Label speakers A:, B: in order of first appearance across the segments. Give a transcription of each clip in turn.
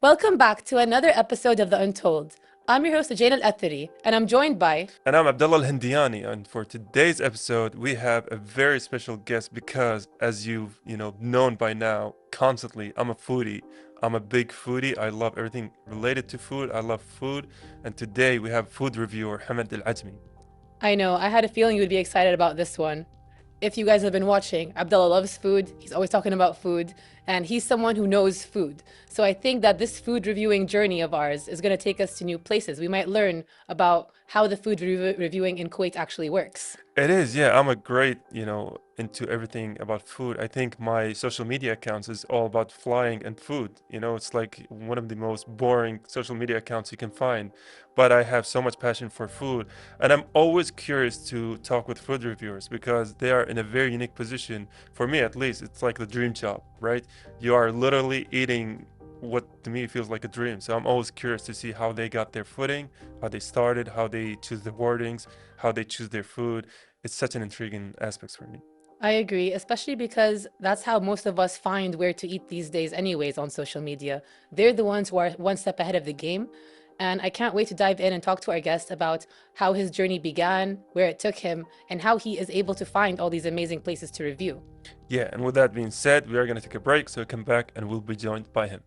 A: Welcome back to another episode of the Untold. I'm your host, AziadiQ8 and I'm joined by...
B: And I'm Abdullah Al-Hindiani, and for today's episode, we have a very special guest because, as you've known by now, constantly, I'm a foodie. I'm a big foodie. I love everything related to food. I love food, and today we have food reviewer Muhammed Alajmi.
A: I know, I had a feeling you would be excited about this one. If you guys have been watching, Abdullah loves food, he's always talking about food, and he's someone who knows food. So I think that this food reviewing journey of ours is going to take us to new places. We might learn about how the food reviewing in Kuwait actually works.
B: It is, yeah. I'm a great, into everything about food. I think my social media accounts is all about flying and food. It's like one of the most boring social media accounts you can find. But I have so much passion for food, and I'm always curious to talk with food reviewers because they are in a very unique position. For me, at least, it's like the dream job, right? You are literally eating what to me feels like a dream. So I'm always curious to see how they got their footing, how they started, how they choose the wordings, how they choose their food. It's such an intriguing aspect for me.
A: I agree, especially because that's how most of us find where to eat these days, anyways, on social media. They're the ones who are one step ahead of the game. And I can't wait to dive in and talk to our guest about how his journey began, where it took him, and how he is able to find all these amazing places to review.
B: Yeah, and with that being said, we are going to take a break, so come back and we'll be joined by him.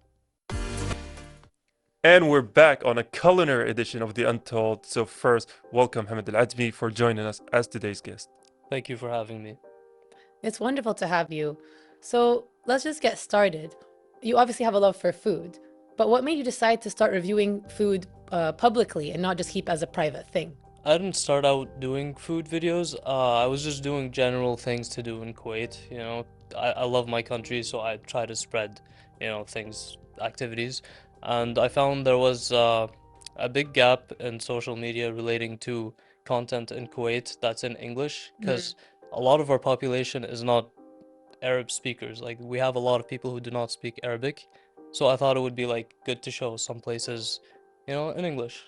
B: And we're back on a culinary edition of The Untold. So first, welcome Muhammed Alajmi for joining us as today's guest.
C: Thank you for having me.
A: It's wonderful to have you. So let's just get started. You obviously have a love for food, but what made you decide to start reviewing food publicly and not just keep as a private thing?
C: I didn't start out doing food videos. I was just doing general things to do in Kuwait. I love my country, so I try to spread, things, activities. And I found there was a big gap in social media relating to content in Kuwait that's in English, because a lot of our population is not Arab speakers. Like, we have a lot of people who do not speak Arabic. So I thought it would be like good to show some places, in English.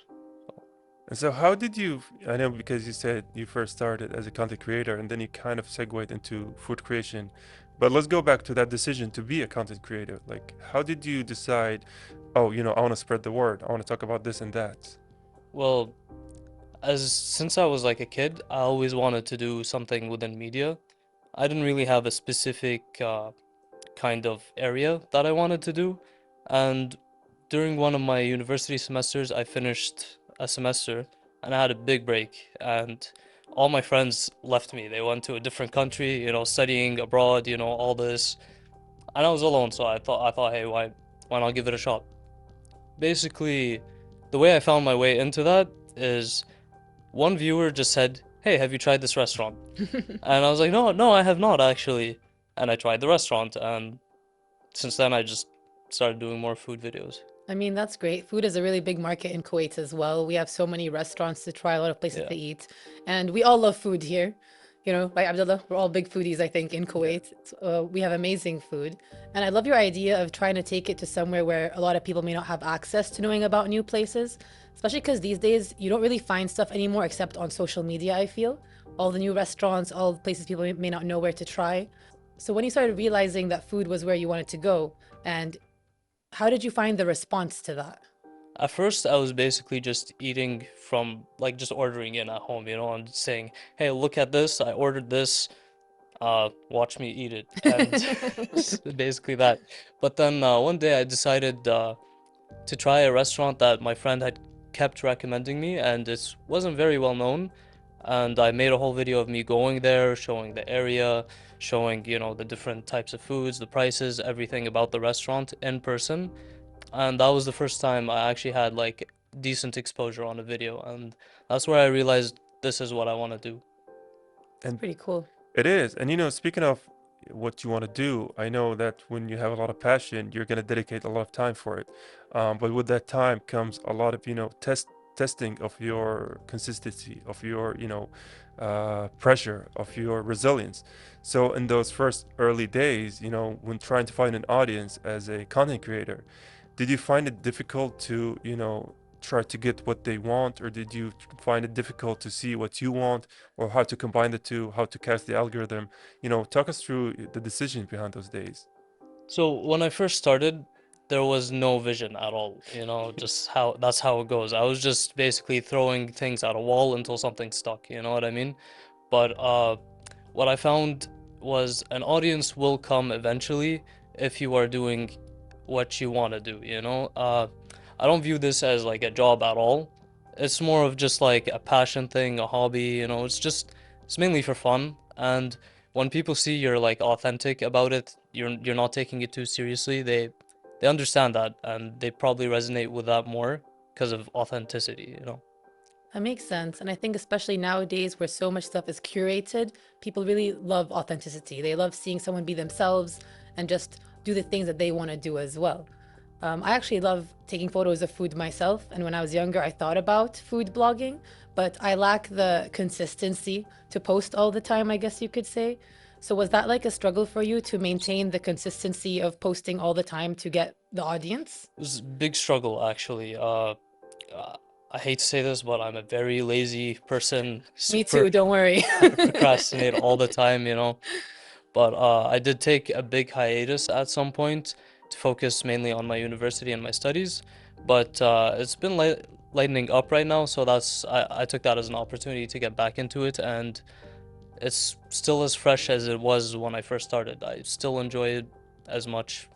B: And so how did you, I know because you said you first started as a content creator and then you kind of segued into food creation, but let's go back to that decision to be a content creator. Like, how did you decide, oh, I want to spread the word. I want to talk about this and that.
C: Well, as since I was like a kid, I always wanted to do something within media. I didn't really have a specific kind of area that I wanted to do. And during one of my university semesters, I finished a semester and I had a big break. And all my friends left me. They went to a different country, studying abroad, all this. And I was alone, so I thought, hey, why not give it a shot? Basically, the way I found my way into that is one viewer just said, "Hey, have you tried this restaurant?" And I was like, "No, no, I have not actually." And I tried the restaurant, and since then I just started doing more food videos.
A: I mean, that's great. Food is a really big market in Kuwait as well. We have so many restaurants to try, a lot of places
C: Yeah.
A: to eat, and we all love food here. Right, Abdullah? We're all big foodies, I think, in Kuwait. We have amazing food. And I love your idea of trying to take it to somewhere where a lot of people may not have access to knowing about new places, especially because these days you don't really find stuff anymore except on social media, I feel. All the new restaurants, all the places people may not know where to try. So when you started realizing that food was where you wanted to go, and how did you find the response to that?
C: At first, I was basically just eating from, like, just ordering in at home, and saying, "Hey, look at this. I ordered this. Watch me eat it." And basically that. But then one day I decided to try a restaurant that my friend had kept recommending me, and it wasn't very well known. And I made a whole video of me going there, showing the area, showing, the different types of foods, the prices, everything about the restaurant in person. And that was the first time I actually had like decent exposure on a video, and that's where I realized this is what I want to do.
A: It's
B: And
A: pretty cool.
B: it is. And speaking of what you want to do, I know that when you have a lot of passion, you're going to dedicate a lot of time for it. But with that time comes a lot of, testing of your consistency, of your, pressure, of your resilience. So in those first early days, when trying to find an audience as a content creator, did you find it difficult to, try to get what they want, or did you find it difficult to see what you want, or how to combine the two, how to cast the algorithm? Talk us through the decision behind those days.
C: So when I first started, there was no vision at all, you know, just how that's how it goes. I was just basically throwing things at a wall until something stuck, you know what I mean? But what I found was an audience will come eventually if you are doing what you want to do, you know? I don't view this as like a job at all. It's more of just like a passion thing, a hobby, you know, it's mainly for fun. And when people see you're like authentic about it, you're not taking it too seriously, they understand that and they probably resonate with that more because of authenticity, you know?
A: That makes sense. And I think especially nowadays where so much stuff is curated, people really love authenticity. They love seeing someone be themselves and just do the things that they want to do as well. I actually love taking photos of food myself. And when I was younger, I thought about food blogging, but I lack the consistency to post all the time, I guess you could say. So was that like a struggle for you to maintain the consistency of posting all the time to get the audience?
C: It was a big struggle actually. I hate to say this, but I'm a very lazy person,
A: Me
C: super
A: too, don't worry.
C: procrastinate all the time, you know. But I did take a big hiatus at some point to focus mainly on my university and my studies. But it's been lightening up right now, so I took that as an opportunity to get back into it, and it's still as fresh as it was when I first started. I still enjoy it as much.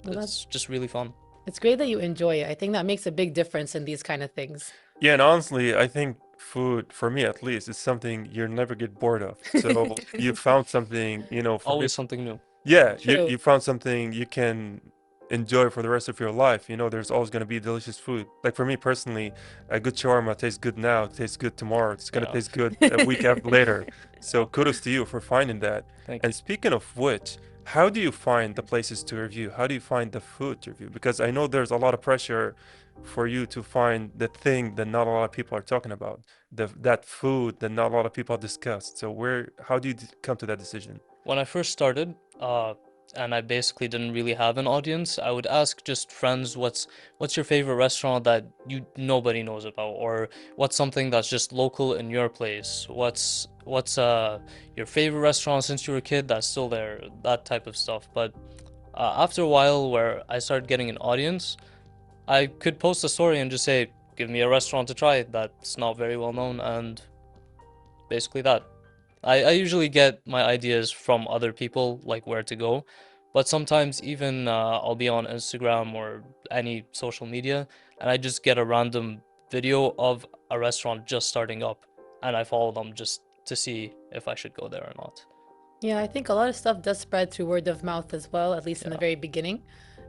A: Well,
C: It's just really fun.
A: it's great that you enjoy it. I think that makes a big difference in these kind of things.
B: Yeah, and honestly, I think food, for me at least, is something you'll never get bored of. So you found something, for me,
C: Always something new.
B: yeah, you
A: True.
B: you found something you can enjoy for the rest of your life. There's always going to be delicious food. Like for me personally, a good shawarma tastes good now, tastes good tomorrow, it's going to
C: Yeah,
B: taste good a week after later. So kudos to you for finding that.
C: thank
B: And
C: you.
B: speaking of which, how do you find the places to review? How do you find the food to review? Because I know there's a lot of pressure for you to find the thing that not a lot of people are talking about, that food that not a lot of people discuss. So how do you come to that decision?
C: When I first started, and I basically didn't really have an audience, I would ask just friends, what's your favorite restaurant that nobody knows about, or what's something that's just local in your place? What's your favorite restaurant since you were a kid that's still there? That type of stuff. But after a while, where I started getting an audience, I could post a story and just say, "Give me a restaurant to try that's not very well known," and basically that. I usually get my ideas from other people, like where to go, but sometimes even I'll be on Instagram or any social media, and I just get a random video of a restaurant just starting up, and I follow them just to see if I should go there or not.
A: Yeah, I think a lot of stuff does spread through word of mouth as well, at least in the
C: Yeah.
A: very beginning,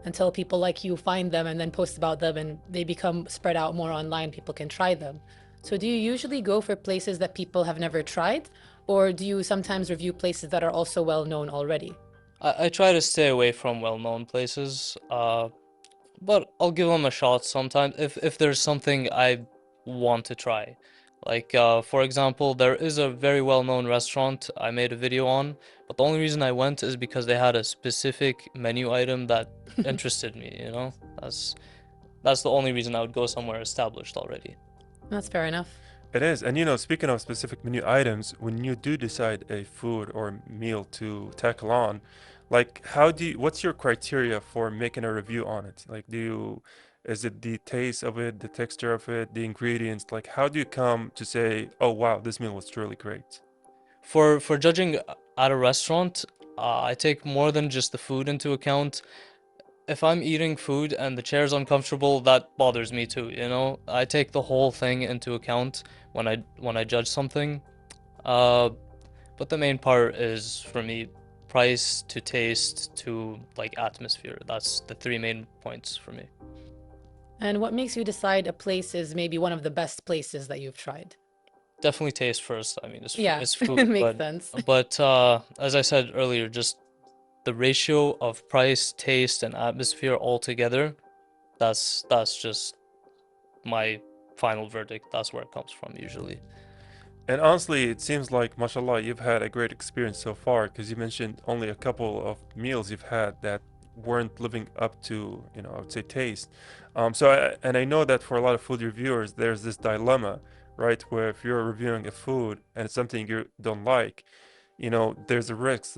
A: until people like you find them and then post about them and they become spread out more online, people can try them. So do you usually go for places that people have never tried, or do you sometimes review places that are also well known already?
C: I try to stay away from well-known places, but I'll give them a shot sometimes if there's something I want to try. Like for example, there is a very well-known restaurant I made a video on, but the only reason I went is because they had a specific menu item that interested me, you know? That's the only reason I would go somewhere established already.
A: That's fair enough.
B: It is. And speaking of specific menu items, when you do decide a food or meal to tackle on, like what's your criteria for making a review on it? Like is it the taste of it, the texture of it, the ingredients? Like how do you come to say, oh wow, this meal was truly great?
C: For judging at a restaurant, I take more than just the food into account. If I'm eating food and the chair's uncomfortable, that bothers me too, you know? I take the whole thing into account when I judge something. Uh, but the main part is for me price to taste to like atmosphere. That's the three main points for me.
A: And what makes you decide a place is maybe one of the best places that you've tried?
C: Definitely taste first. I mean,
A: Yeah,
C: it's
A: it
C: food,
A: makes sense.
C: but as I said earlier, just the ratio of price, taste, and atmosphere all together, that's just my final verdict. That's where it comes from usually.
B: And honestly, it seems like, mashallah, you've had a great experience so far because you mentioned only a couple of meals you've had that weren't living up to, I would say taste. And I know that for a lot of food reviewers, there's this dilemma, right? Where if you're reviewing a food and it's something you don't like, you know, there's a risk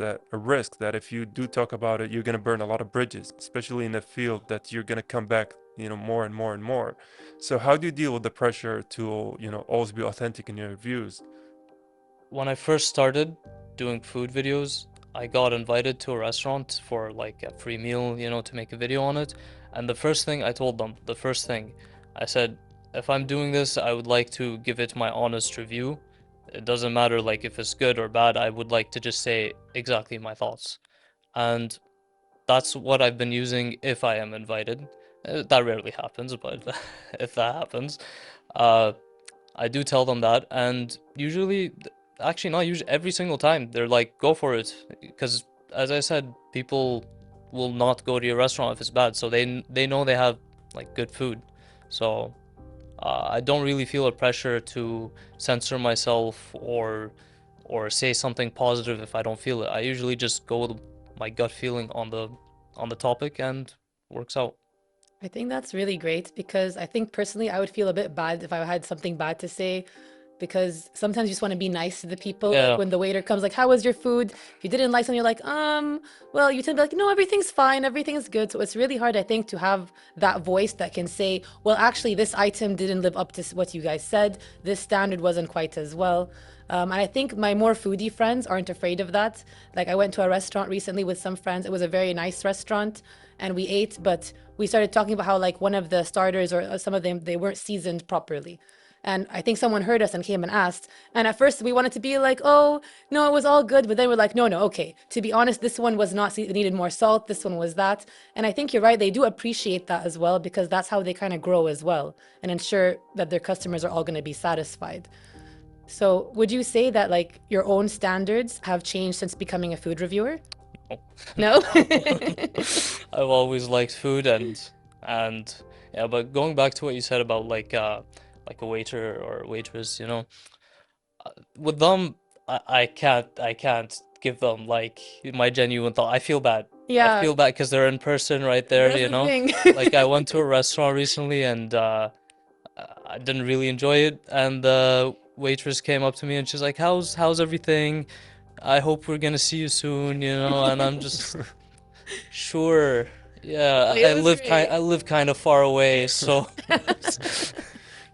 B: that if you do talk about it, you're gonna burn a lot of bridges, especially in a field that you're gonna come back, you know, more and more and more. So how do you deal with the pressure to, you know, always be authentic in your reviews?
C: When I first started doing food videos, I got invited to a restaurant for like a free meal, you know, to make a video on it. And the first thing I told them, the first thing I said, if I'm doing this, I would like to give it my honest review. It doesn't matter like if it's good or bad, I would like to just say exactly my thoughts. And that's what I've been using if I am invited. That rarely happens, but if that happens, uh, I do tell them that, and usually, actually not usually, every single time they're like, go for it, because as I said, people will not go to your restaurant if it's bad, so they know they have like good food, so I don't really feel a pressure to censor myself or say something positive if I don't feel it. I usually just go with my gut feeling on the topic and works out.
A: I think that's really great because I think personally I would feel a bit bad if I had something bad to say because sometimes you just want to be nice to the people. Like
C: Yeah,
A: when the waiter comes, like, how was your food? If you didn't like something, you're like, well, you tend to be like, no, everything's fine, everything's good. So it's really hard, I think, to have that voice that can say, well, actually, this item didn't live up to what you guys said. This standard wasn't quite as well. And I think my more foodie friends aren't afraid of that. Like I went to a restaurant recently with some friends. It was a very nice restaurant and we ate, but we started talking about how like one of the starters or some of them, they weren't seasoned properly. And I think someone heard us and came and asked. And at first we wanted to be like, oh, no, it was all good. But then we're like, no, no, okay. To be honest, this one was not, it needed more salt. This one was that. And I think you're right. They do appreciate that as well because that's how they kind of grow as well and ensure that their customers are all going to be satisfied. So would you say that like your own standards have changed since becoming a food reviewer?
C: no.
A: No?
C: I've always liked food and yeah, but going back to what you said about like a waiter or waitress, you know, with them I can't give them like my genuine thought. I feel bad. I
A: Yeah,
C: feel bad because they're in person right there,
A: that's
C: you
A: the
C: know.
A: thing.
C: Like I went to a restaurant recently and I didn't really enjoy it, and the waitress came up to me and she's like, "How's everything? I hope we're gonna see you soon, you know." And I'm just sure. Yeah,
A: It was great.
C: I live kind of far away, so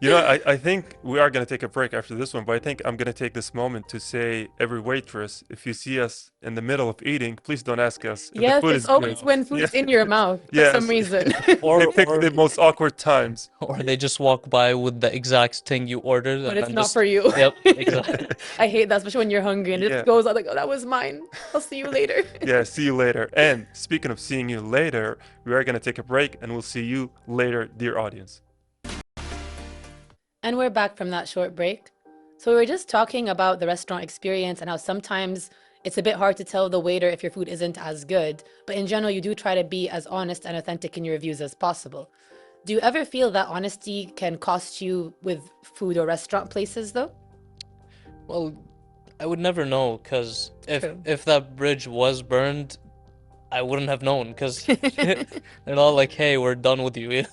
B: You know, I think we are going to take a break after this one, but I think I'm going to take this moment to say, every waitress, if you see us in the middle of eating, please don't ask us if the
A: Yes,
B: food
A: it's
B: is good.
A: always when
B: Yeah.
A: food's in your mouth for some
B: Yes.
A: reason.
B: They
C: or
B: pick
C: or
B: the most awkward times.
C: or they just walk by with the exact thing you ordered
A: But
C: and
A: it's
C: then
A: not
C: just
A: for you.
C: yep, exactly.
A: I hate that, especially when you're hungry and it just
B: Yeah.
A: goes out like, oh, that was mine. I'll see you later.
B: Yeah, see you later. And speaking of seeing you later, we are going to take a break and we'll see you later, dear audience.
A: And we're back from that short break. So we were just talking about the restaurant experience and how sometimes it's a bit hard to tell the waiter if your food isn't as good, but in general, you do try to be as honest and authentic in your reviews as possible. Do you ever feel that honesty can cost you with food or restaurant places, though?
C: Well, I would never know because
A: True.
C: if that bridge was burned, I wouldn't have known because they're not like, "Hey, we're done with you."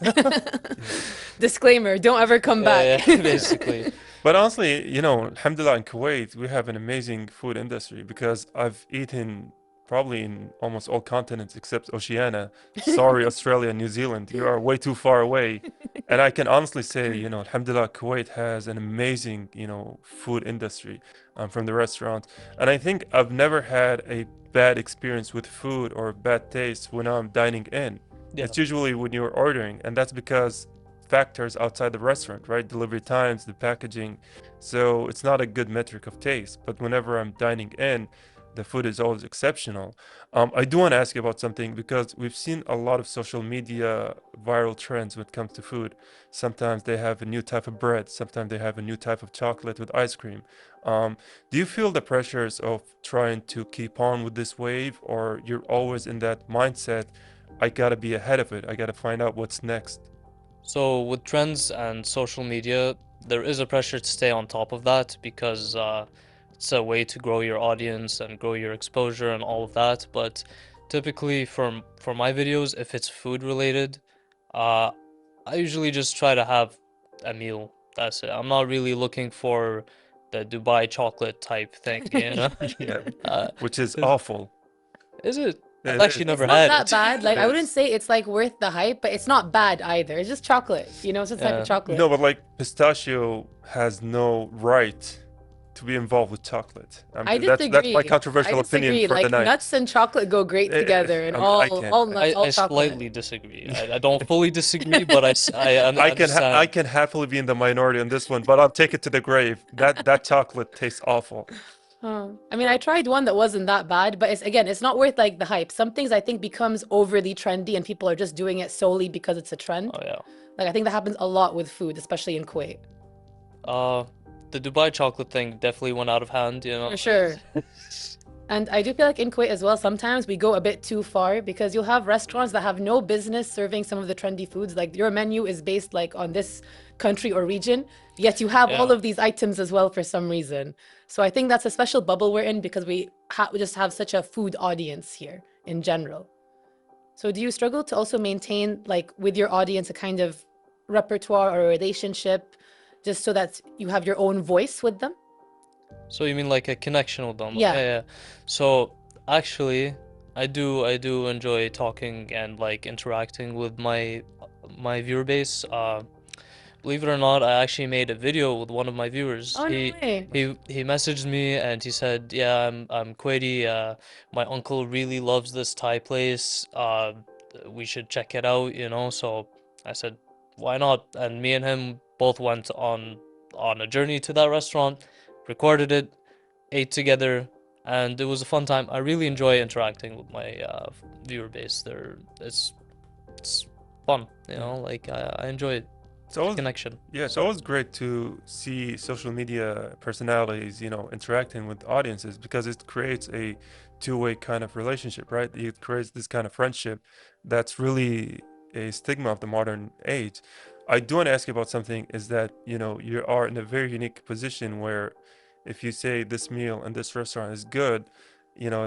A: Disclaimer, don't ever come
C: Yeah,
A: back.
C: yeah, basically.
B: But honestly, you know, alhamdulillah, in Kuwait, we have an amazing food industry because I've eaten probably in almost all continents except Oceania. Sorry, Australia, New Zealand, you are way too far away. And I can honestly say, you know, alhamdulillah, Kuwait has an amazing, you know, food industry from the restaurant. And I think I've never had a bad experience with food or bad taste when I'm dining in.
C: Yeah.
B: It's usually when you're ordering, and that's because factors outside the restaurant, right? Delivery times, the packaging. So it's not a good metric of taste. But whenever I'm dining in, the food is always exceptional. I do want to ask you about something because we've seen a lot of social media viral trends when it comes to food. Sometimes they have a new type of bread, sometimes they have a new type of chocolate with ice cream. Do you feel the pressures of trying to keep on with this wave, or you're always in that mindset, I gotta be ahead of it, I gotta find out what's next?
C: So with trends and social media, there is a pressure to stay on top of that because it's a way to grow your audience and grow your exposure and all of that. But typically for my videos, if it's food related, uh, I usually just try to have a meal. That's it. I'm not really looking for the Dubai chocolate type thing, you know?
B: Yeah, which is
C: Is
B: awful.
C: it? I've
B: It
C: actually
B: is.
C: never
A: It's not
C: had
A: that
C: it.
A: bad. Like
B: It
A: I wouldn't
B: is.
A: say it's like worth the hype, but it's not bad either. It's just chocolate, you know, it's just a type of
C: Yeah.
A: chocolate.
B: No, but like pistachio has no right to be involved with chocolate.
A: I
B: That's my
A: disagree.
B: controversial opinion for the
A: Like
B: night.
A: nuts and chocolate go great together, and
B: I can't.
A: all nuts, all
C: I
A: chocolate.
C: slightly disagree. I don't fully disagree, but I
B: I
C: understand.
B: can happily be in the minority on this one, but I'll take it to the grave. That chocolate tastes awful.
A: I mean, I tried one that wasn't that bad, but it's not worth like the hype. Some things I think becomes overly trendy and people are just doing it solely because it's a trend.
C: Oh yeah.
A: Like I think that happens a lot with food, especially in Kuwait.
C: The Dubai chocolate thing definitely went out of hand, you know.
A: For sure. And I do feel like in Kuwait as well, sometimes we go a bit too far because you'll have restaurants that have no business serving some of the trendy foods. Like your menu is based like on this country or region, yet you have all
C: Yeah.
A: of these items as well for some reason. So I think that's a special bubble we're in because we just have such a food audience here in general. So do you struggle to also maintain like with your audience a kind of repertoire or a relationship just so that you have your own voice with them?
C: So you mean like a connection with them?
A: Yeah.
C: Yeah. So actually, I do enjoy talking and like interacting with my viewer base. Believe it or not, I actually made a video with one of my viewers.
A: Oh, no way.
C: He messaged me and he said, "Yeah, I'm Kuwaiti. My uncle really loves this Thai place. We should check it out, you know." So I said, "Why not?" And me and him both went on a journey to that restaurant, recorded it, ate together, and it was a fun time. I really enjoy interacting with my viewer base. It's fun, you know. Like I enjoy it.
B: It's always,
C: Connection.
B: yeah, it's always great to see social media personalities, interacting with audiences because it creates a two-way kind of relationship, right? It creates this kind of friendship that's really a stigma of the modern age. I do want to ask you about something is that, you are in a very unique position where if you say this meal and this restaurant is good,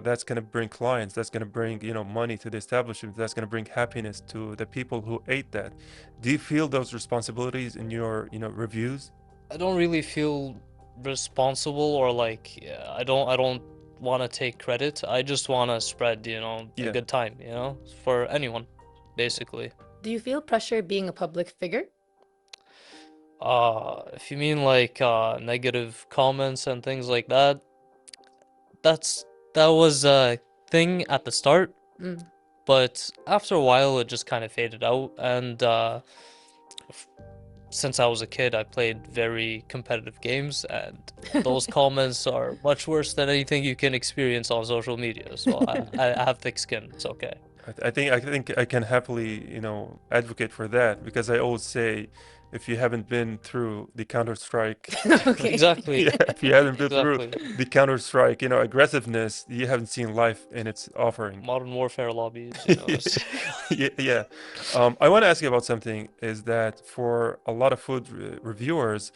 B: that's going to bring clients, that's going to bring, money to the establishment, that's going to bring happiness to the people who ate that. Do you feel those responsibilities in your, reviews?
C: I don't really feel responsible or like I don't want to take credit. I just want to spread, a
B: Yeah.
C: good time, for anyone, basically.
A: Do you feel pressure being a public figure?
C: If you mean like negative comments and things like that, that was a thing at the start,
A: Mm.
C: but after a while it just kind of faded out and since I was a kid, I played very competitive games, and those comments are much worse than anything you can experience on social media. So I have thick skin. It's okay.
B: I think I can happily, advocate for that because I always say if you haven't been through the Counter-Strike,
A: Okay.
C: Exactly.
B: yeah, if you haven't been through
C: Exactly.
B: the Counter-Strike, aggressiveness, you haven't seen life in its offering.
C: Modern Warfare lobbies,
B: Yeah. I want to ask you about something is that for a lot of food reviewers,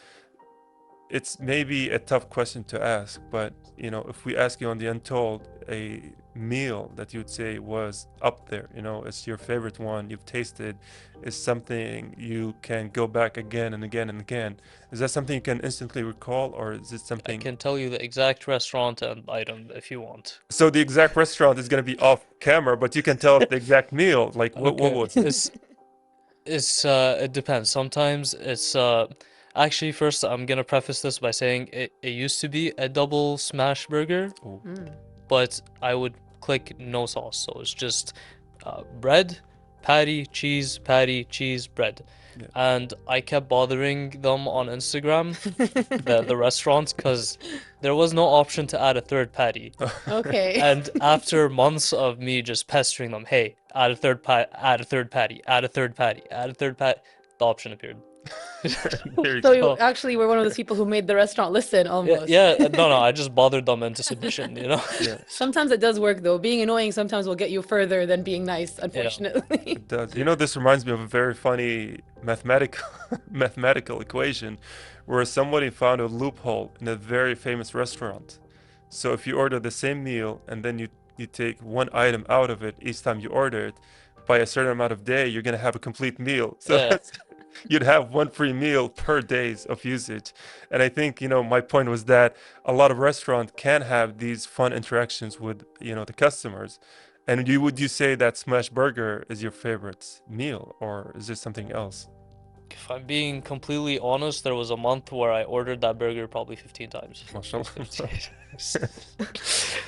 B: it's maybe a tough question to ask, but if we ask you on the Untold a meal that you'd say was up there, it's your favorite one you've tasted, is something you can go back again and again and again. Is that something you can instantly recall, or is it
C: I
B: something?
C: can tell you the exact restaurant and item if you want.
B: So the exact restaurant is going to be off camera, but you can tell us the exact meal. Like what
C: Okay.
B: was it?
C: It depends. Sometimes it's actually first I'm gonna preface this by saying it used to be a double smash burger,
B: Oh,
A: Mm.
C: but I would click no sauce. So it's just bread, patty, cheese, bread.
B: Yeah.
C: And I kept bothering them on Instagram, the restaurants, because there was no option to add a third patty.
A: Okay.
C: And after months of me just pestering them, hey, add a third add a third patty, add a third patty, add a third patty, the option appeared.
B: There you
A: So
B: go.
A: you actually were one of those people who made the restaurant listen
C: Yeah,
A: almost.
C: no, I just bothered them into submission,
B: Yeah,
A: Sometimes it does work though. Being annoying sometimes will get you further than being nice, unfortunately.
B: it does. This reminds me of a very funny mathematical equation where somebody found a loophole in a very famous restaurant. So if you order the same meal and then you take one item out of it each time you order it, by a certain amount of day, you're gonna have a complete meal. So
C: Yeah.
B: you'd have one free meal per days of usage. And I think, my point was that a lot of restaurants can have these fun interactions with, the customers. And would you say that smash burger is your favorite meal, or is there something else?
C: If I'm being completely honest, there was a month where I ordered that burger probably 15 times.
B: MashaAllah.
C: 15.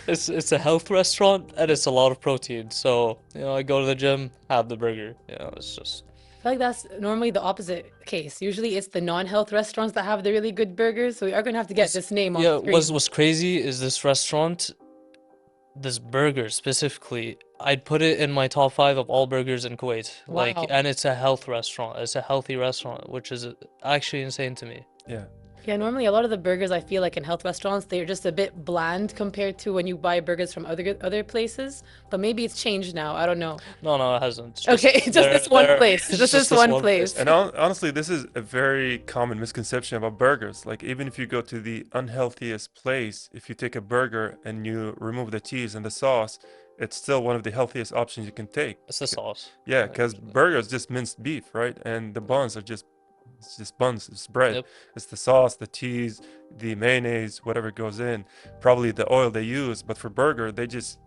C: It's a health restaurant and it's a lot of protein. So, I go to the gym, have the burger. It's just
A: I feel like that's normally the opposite case. Usually it's the non-health restaurants that have the really good burgers. So we are going to have to get this name on
C: yeah,
A: screen.
C: what's crazy is this restaurant, this burger specifically, I'd put it in my top 5 of all burgers in Kuwait. Like,
A: Wow.
C: and it's a health restaurant. It's a healthy restaurant, which is actually insane to me.
B: Yeah.
A: Yeah, normally a lot of the burgers I feel like in health restaurants, they're just a bit bland compared to when you buy burgers from other places. But maybe it's changed now. I don't know.
C: No, it hasn't. It's
A: Okay, just this one place.
C: it's
A: Just this one place.
B: And honestly, this is a very common misconception about burgers. Like, even if you go to the unhealthiest place, if you take a burger and you remove the cheese and the sauce, it's still one of the healthiest options you can take.
C: It's the sauce.
B: Yeah, because burgers just minced beef, right? And the buns are just, it's just buns, it's bread.
C: Yep.
B: It's the sauce, the cheese, the mayonnaise, whatever goes in, probably the oil they use. But for burger, they just,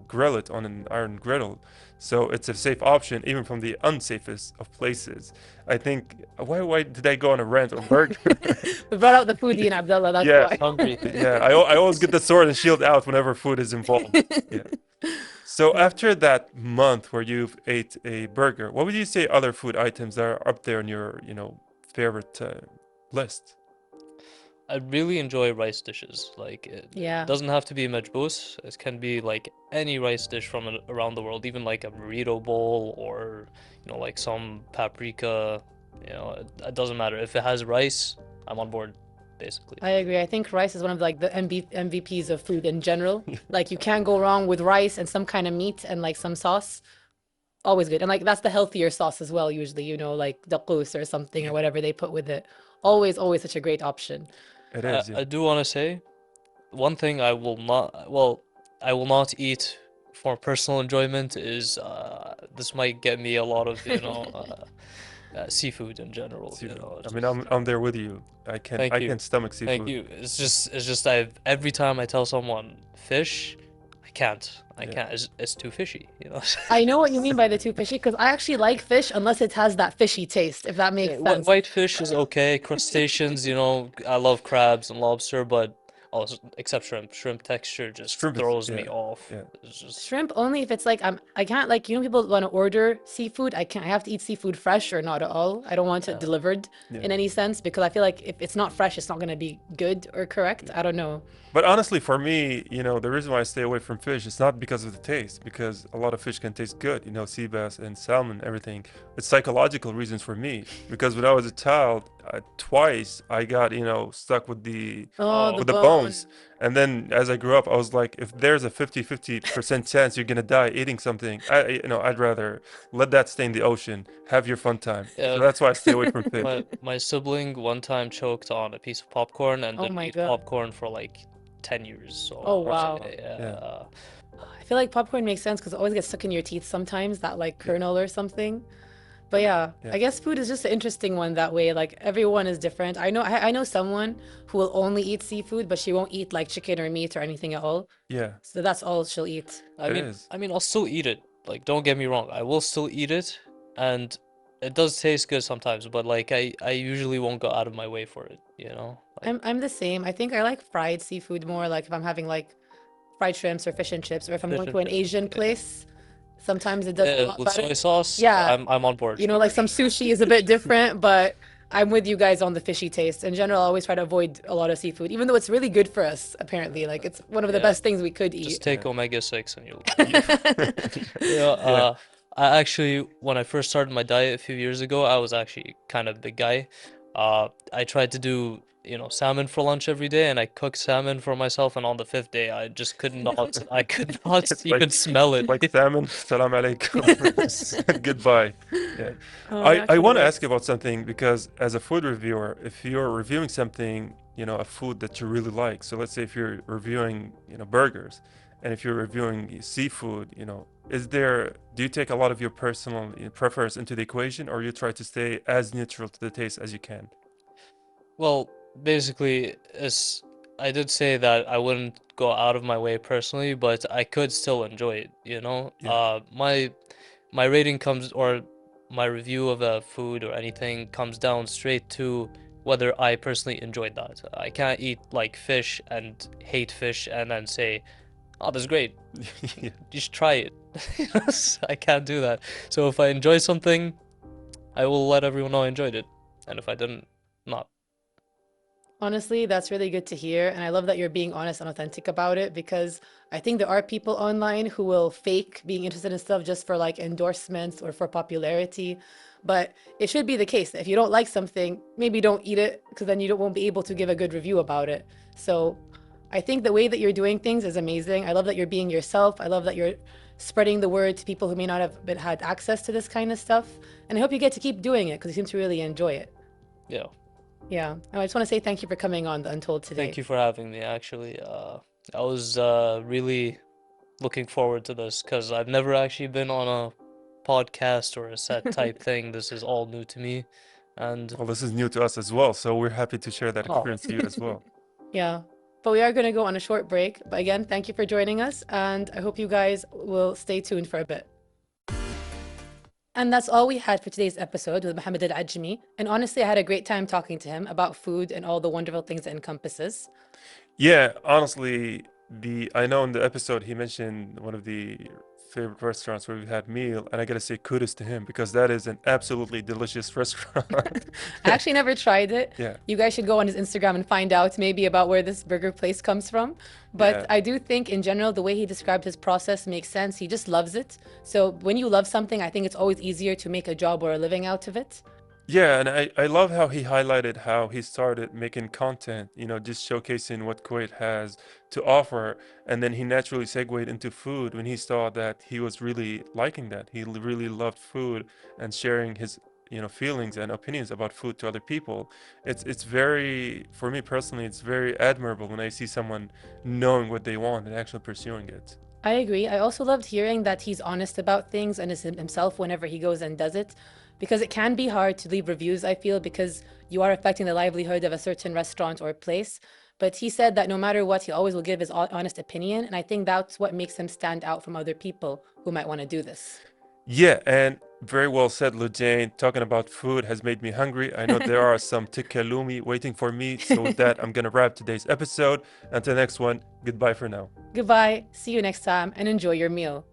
B: grill it on an iron griddle. So it's a safe option, even from the unsafest of places. I think, why did I go on a rant on burger?
A: We brought out the foodie in Abdullah, that's
B: Yeah.
A: why.
C: Hungry.
B: Yeah, I always get the sword and shield out whenever food is involved. Yeah. So after that month where you've ate a burger, what would you say other food items are up there on your, favorite list?
C: I really enjoy rice dishes. Like, it
A: Yeah.
C: doesn't have to be majboos. It can be like any rice dish from around the world, even like a burrito bowl or, like some paprika. It doesn't matter. If it has rice, I'm on board, basically.
A: I agree. I think rice is one of like the MVPs of food in general. Like you can't go wrong with rice and some kind of meat and like some sauce. Always good. And like that's the healthier sauce as well, usually, like daqus or something or whatever they put with it. Always such a great option.
B: It is,
C: I do want to say one thing I will not eat for personal enjoyment is this might get me a lot of, seafood in general.
B: Seafood. I mean, I'm there with you. I
C: Thank you.
B: can stomach seafood.
C: Thank you. It's just every time I tell someone fish, I can't. It's too fishy,
A: I know what you mean by the too fishy because I actually like fish unless it has that fishy taste, if that makes sense.
C: White fish is okay. Crustaceans, I love crabs and lobster, but also except shrimp. Shrimp texture just throws me off.
B: Yeah.
C: It's just
A: Shrimp only if it's like I can't like people want to order seafood. I have to eat seafood fresh or not at all. I don't want it delivered in any sense because I feel like if it's not fresh, it's not going to be good or correct. I don't know.
B: But honestly, for me, the reason why I stay away from fish is not because of the taste, because a lot of fish can taste good, sea bass and salmon, everything. It's psychological reasons for me, because when I was a child, twice I got, stuck with the bones. And then as I grew up, I was like, if there's a 50% chance you're gonna die eating something, I'd rather let that stay in the ocean, have your fun time. So that's why I stay away from fish.
C: my sibling one time choked on a piece of popcorn and didn't eat
A: God.
C: popcorn for like 10 years. So
A: Oh, wow.
C: yeah.
A: I feel like popcorn makes sense because it always gets stuck in your teeth sometimes, that like kernel or something. But yeah, I guess food is just an interesting one that way. Like everyone is different. I know someone who will only eat seafood, but she won't eat like chicken or meat or anything at all.
B: Yeah.
A: So that's all she'll eat.
C: I mean, I'll still eat it. Like, don't get me wrong. I will still eat it, and it does taste good sometimes. But like, I usually won't go out of my way for it. Like,
A: I'm the same. I think I like fried seafood more. Like if I'm having like fried shrimps or fish and chips, or if I'm going to an Asian place, sometimes it does a lot
C: with
A: better.
C: soy sauce,
A: Yeah.
C: I'm on board.
A: Like some sushi is a bit different, but I'm with you guys on the fishy taste. In general, I always try to avoid a lot of seafood, even though it's really good for us, apparently. Like it's one of the best things we could eat.
C: Just take omega-6 and you'll. I actually, when I first started my diet a few years ago, I was actually kind of a big guy. I tried to do, salmon for lunch every day, and I cooked salmon for myself. And on the 5th day, I just could not. I could not even smell it.
B: Like salmon, salam alaikum, goodbye. Yeah.
A: Oh,
B: I want to ask you about something because as a food reviewer, if you're reviewing something, a food that you really like. So let's say if you're reviewing, burgers, and if you're reviewing seafood, you know, do you take a lot of your personal preference into the equation, or you try to stay as neutral to the taste as you can?
C: Well, basically, I did say that I wouldn't go out of my way personally, but I could still enjoy it, you know?
B: Yeah.
C: My rating comes, or my review of a food or anything comes down straight to whether I personally enjoyed that. I can't eat like fish and hate fish and then say, "Oh, that's great.
B: Yeah.
C: You should try it." I can't do that. So if I enjoy something, I will let everyone know I enjoyed it. And if I didn't, not.
A: Honestly, that's really good to hear. And I love that you're being honest and authentic about it, because I think there are people online who will fake being interested in stuff just for like endorsements or for popularity. But it should be the case that if you don't like something, maybe don't eat it, because then you won't be able to give a good review about it. So I think the way that you're doing things is amazing. I love that you're being yourself. I love that you're spreading the word to people who may not have had access to this kind of stuff. And I hope you get to keep doing it, because you seem to really enjoy it.
C: Yeah.
A: Yeah. And I just want to say thank you for coming on the Untold today.
C: Thank you for having me, actually. I was really looking forward to this because I've never actually been on a podcast or a set type thing. This is all new to me. And
B: Well, this is new to us as well, so we're happy to share that
C: Oh.
B: experience to you as well.
A: Yeah. But we are going to go on a short break. But again, thank you for joining us. And I hope you guys will stay tuned for a bit. And that's all we had for today's episode with Muhammed Alajmi. And honestly, I had a great time talking to him about food and all the wonderful things it encompasses.
B: Yeah, honestly, I know in the episode he mentioned one of the favorite restaurants where we had meal, and I gotta say kudos to him because that is an absolutely delicious restaurant.
A: I actually never tried it.
B: Yeah.
A: You guys should go on his Instagram and find out maybe about where this burger place comes from. But
B: Yeah.
A: I do think in general, the way he described his process makes sense. He just loves it. So when you love something, I think it's always easier to make a job or a living out of it.
B: Yeah, and I love how he highlighted how he started making content, you know, just showcasing what Kuwait has to offer. And then he naturally segued into food when he saw that he was really liking that. He really loved food and sharing his, you know, feelings and opinions about food to other people. It's very, for me personally, it's very admirable when I see someone knowing what they want and actually pursuing it.
A: I agree. I also loved hearing that he's honest about things and is himself whenever he goes and does it, because it can be hard to leave reviews, I feel, because you are affecting the livelihood of a certain restaurant or place. But he said that no matter what, he always will give his honest opinion. And I think that's what makes him stand out from other people who might want to do this.
B: Yeah, and very well said, Lujane. Talking about food has made me hungry. I know there are some tikkalumi waiting for me. So with that, I'm gonna wrap today's episode. Until next one, goodbye for now.
A: Goodbye, see you next time, and enjoy your meal.